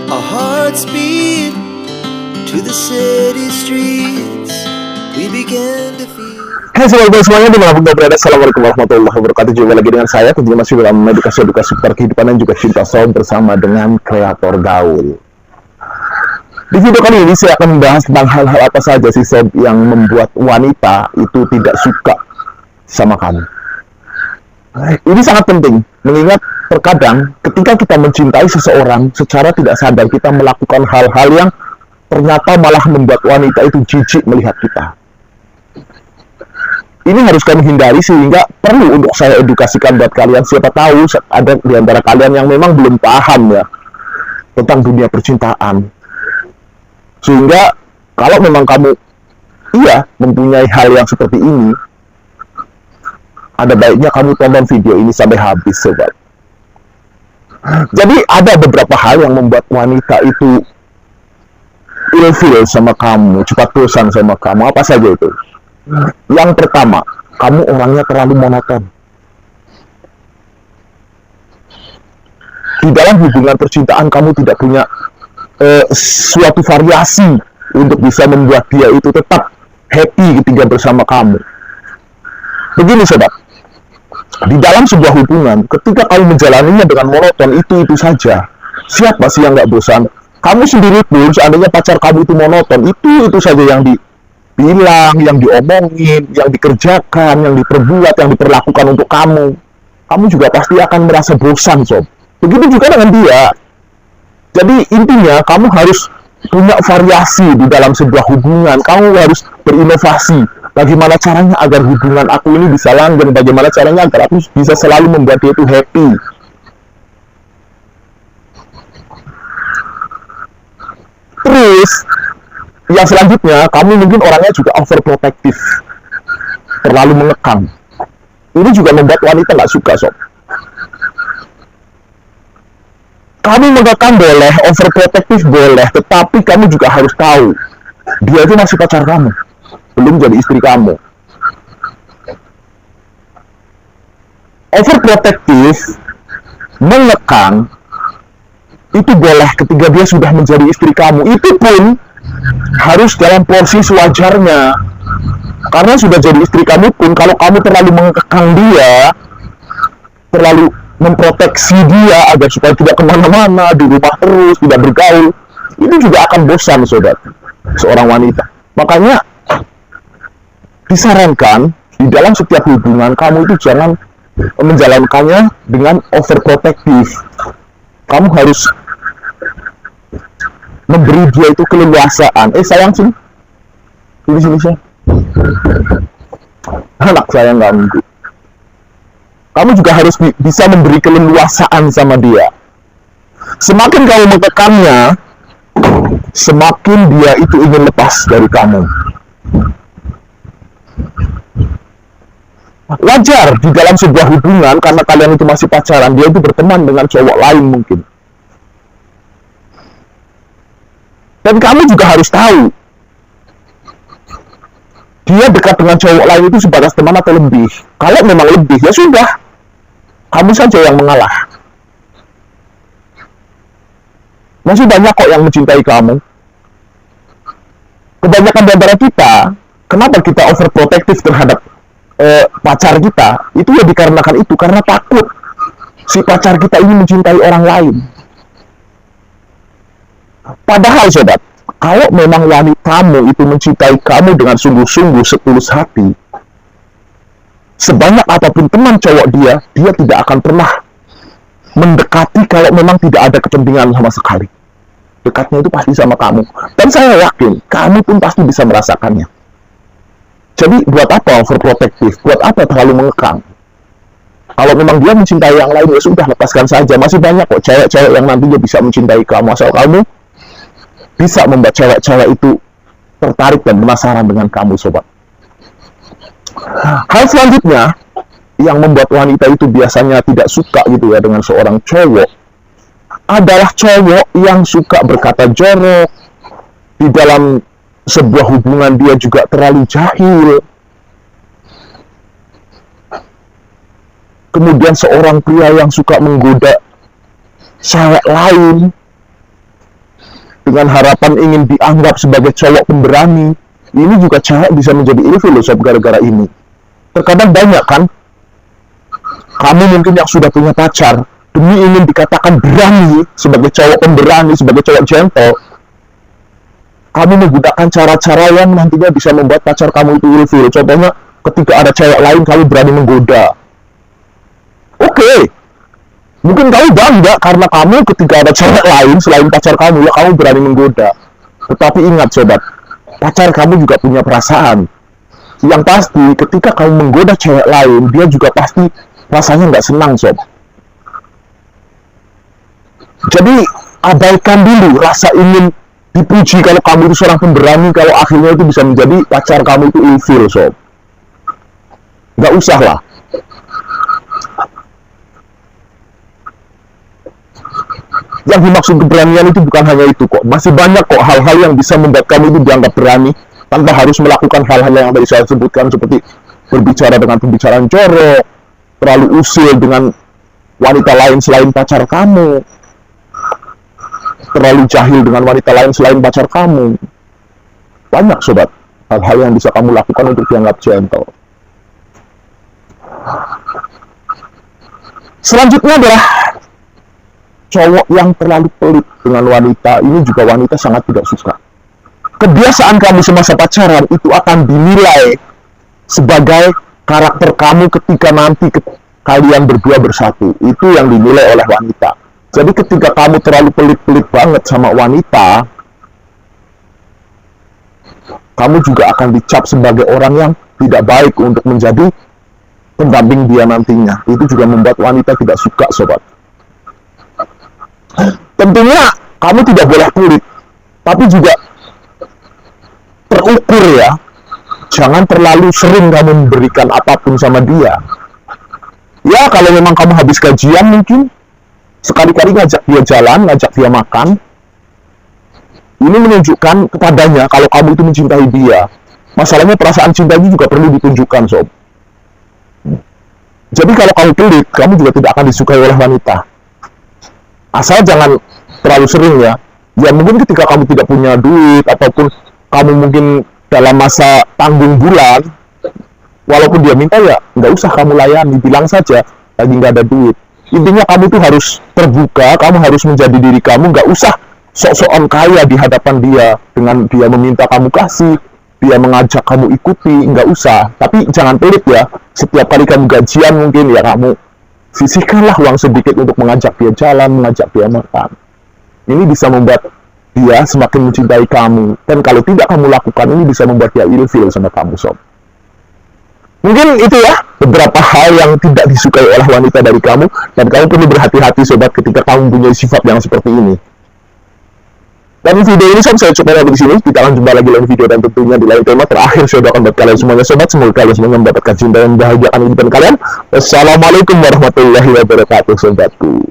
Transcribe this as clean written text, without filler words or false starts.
Our hearts beat to the city streets. We began to feel. Hai sahabat semuanya dimanapun Anda berada, assalamualaikum warahmatullahi wabarakatuh. Jumpa lagi dengan saya, tentunya masih dalam edukasi seputar kehidupan dan juga cinta sound bersama dengan kreator gaul. Di video kali ini saya akan membahas tentang hal-hal apa saja sih sob yang membuat wanita itu tidak suka sama kamu. Ini sangat penting, mengingat terkadang ketika kita mencintai seseorang secara tidak sadar kita melakukan hal-hal yang ternyata malah membuat wanita itu jijik melihat kita. Ini harus kami hindari sehingga perlu untuk saya edukasikan buat kalian. Siapa tahu ada di antara kalian yang memang belum paham ya tentang dunia percintaan. Sehingga kalau memang kamu mempunyai hal yang seperti ini, ada baiknya kamu tonton video ini sampai habis, sobat. Jadi ada beberapa hal yang membuat wanita itu ilfeel sama kamu, cepat bosan sama kamu. Apa saja itu? Yang pertama, kamu orangnya terlalu monoton. Di dalam hubungan percintaan kamu tidak punya suatu variasi untuk bisa membuat dia itu tetap happy ketika bersama kamu. Begini sobat, di dalam sebuah hubungan, ketika kamu menjalaninya dengan monoton itu saja, siapa sih yang nggak bosan? Kamu sendiri pun, seandainya pacar kamu itu monoton, itu saja yang dibilang, yang diomongin, yang dikerjakan, yang diperbuat, yang diperlakukan untuk kamu. Kamu juga pasti akan merasa bosan, sob. Begitu juga dengan dia. Jadi intinya, kamu harus punya variasi di dalam sebuah hubungan. Kamu harus berinovasi. Bagaimana caranya agar hubungan aku ini bisa langgeng? Bagaimana caranya agar aku bisa selalu membuat dia itu happy? Terus, yang selanjutnya, kamu mungkin orangnya juga overprotective. Terlalu mengekang. Ini juga membuat wanita nggak suka, sob. Kamu mengekang boleh, overprotective boleh, tetapi kamu juga harus tahu, dia itu masih pacar kamu. Belum jadi istri kamu. Overprotective, mengekang, itu boleh ketika dia sudah menjadi istri kamu. Itu pun harus dalam porsi sewajarnya. Karena sudah jadi istri kamu pun, kalau kamu terlalu mengekang dia, terlalu memproteksi dia agar supaya tidak kemana-mana, di rumah terus, tidak bergaul, itu juga akan bosan, saudara, seorang wanita. Makanya disarankan di dalam setiap hubungan kamu itu jangan menjalankannya dengan overprotective. Kamu harus memberi dia itu keleluasaan. Sayang sini, sini sih. Anak saya ganggu. Kamu juga harus bisa memberi keleluasaan sama dia. Semakin kamu mengekangnya, semakin dia itu ingin lepas dari kamu. Wajar di dalam sebuah hubungan, karena kalian itu masih pacaran, dia itu berteman dengan cowok lain mungkin. Dan kamu juga harus tahu, dia dekat dengan cowok lain itu sebatas teman atau lebih. Kalau memang lebih, ya sudah, kamu saja yang mengalah. Masih banyak kok yang mencintai kamu. Kebanyakan di antara kita, kenapa kita overprotective terhadap pacar kita? Itu ya dikarenakan itu, karena takut si pacar kita ini mencintai orang lain. Padahal sobat, kalau memang wanitamu itu mencintai kamu dengan sungguh-sungguh, setulus hati, sebanyak apapun teman cowok dia tidak akan pernah mendekati kalau memang tidak ada kepentingan sama sekali. Dekatnya itu pasti sama kamu. Dan saya yakin, kamu pun pasti bisa merasakannya. Jadi, buat apa overprotective? Buat apa terlalu mengekang? Kalau memang dia mencintai yang lain, ya sudah, lepaskan saja. Masih banyak kok cewek-cewek yang nantinya bisa mencintai kamu. Asal kamu bisa membuat cewek-cewek itu tertarik dan penasaran dengan kamu, sobat. Hal selanjutnya yang membuat wanita itu biasanya tidak suka gitu ya dengan seorang cowok adalah cowok yang suka berkata jorok. Di dalam sebuah hubungan dia juga terlalu jahil. Kemudian seorang pria yang suka menggoda cewek lain. dengan harapan ingin dianggap sebagai cowok pemberani. Ini juga cewek bisa menjadi ilfil loh sob, gara-gara ini. Terkadang banyak kan, kamu mungkin yang sudah punya pacar, demi ingin dikatakan berani, sebagai cowok pemberani, sebagai cowok gentle, kamu menggunakan cara-cara yang nantinya bisa membuat pacar kamu itu ilfil. Contohnya, ketika ada cewek lain, kamu berani menggoda. Oke, mungkin kamu bangga karena kamu ketika ada cewek lain selain pacar kamu, ya kamu berani menggoda. Tetapi ingat sobat, pacar kamu juga punya perasaan. Yang pasti ketika kamu menggoda cewek lain, dia juga pasti rasanya nggak senang sob. Jadi abaikan dulu rasa ingin dipuji kalau kamu itu seorang pemberani, kalau akhirnya itu bisa menjadi pacar kamu itu ilfil sob. Nggak usah lah. Yang dimaksud keberanian itu bukan hanya itu kok. Masih banyak kok hal-hal yang bisa membuat kamu itu dianggap berani tanpa harus melakukan hal-hal yang tadi saya sebutkan, seperti berbicara dengan pembicaraan jorok, terlalu usil dengan wanita lain selain pacar kamu, terlalu jahil dengan wanita lain selain pacar kamu. Banyak sobat hal-hal yang bisa kamu lakukan untuk dianggap gentle. Selanjutnya adalah cowok yang terlalu pelit dengan wanita. Ini juga wanita sangat tidak suka. Kebiasaan kamu semasa pacaran itu akan dinilai sebagai karakter kamu ketika nanti kalian berdua bersatu. Itu yang dinilai oleh wanita. Jadi ketika kamu terlalu pelit-pelit banget sama wanita, kamu juga akan dicap sebagai orang yang tidak baik untuk menjadi pendamping dia nantinya. Itu juga membuat wanita tidak suka sobat. Tentunya kamu tidak boleh pelit, tapi juga terukur ya. Jangan terlalu sering kamu memberikan apapun sama dia. Ya kalau memang kamu habis gajian mungkin sekali-kali ngajak dia jalan, ngajak dia makan. Ini menunjukkan kepadanya kalau kamu itu mencintai dia. Masalahnya perasaan cinta itu juga perlu ditunjukkan sob. Jadi kalau kamu pelit, kamu juga tidak akan disukai oleh wanita. Asal jangan terlalu sering ya. Ya mungkin ketika kamu tidak punya duit, ataupun kamu mungkin dalam masa tanggung bulan, walaupun dia minta ya nggak usah kamu layani, bilang saja lagi nggak ada duit. Intinya kamu tuh harus terbuka, kamu harus menjadi diri kamu, nggak usah sok-sokan kaya di hadapan dia dengan dia meminta kamu kasih, dia mengajak kamu ikuti, nggak usah. Tapi jangan pelit ya. Setiap kali kamu gajian mungkin ya kamu sisihkanlah uang sedikit untuk mengajak dia jalan, mengajak dia makan. Ini bisa membuat dia semakin mencintai kamu. Dan kalau tidak kamu lakukan, ini bisa membuat dia ilfil sama kamu sob. Mungkin itu ya beberapa hal yang tidak disukai oleh wanita dari kamu, dan kamu perlu berhati-hati sobat ketika kamu punya sifat yang seperti ini. Dan video ini saya coba di sini. Kita akan jumpa lagi dalam video dan tentunya di lain tema. Terakhir saya doakan buat kalian semuanya sobat, semoga kalian semuanya mendapatkan cinta dan membahagiakan kehidupan kalian. Wassalamualaikum warahmatullahi wabarakatuh sobatku.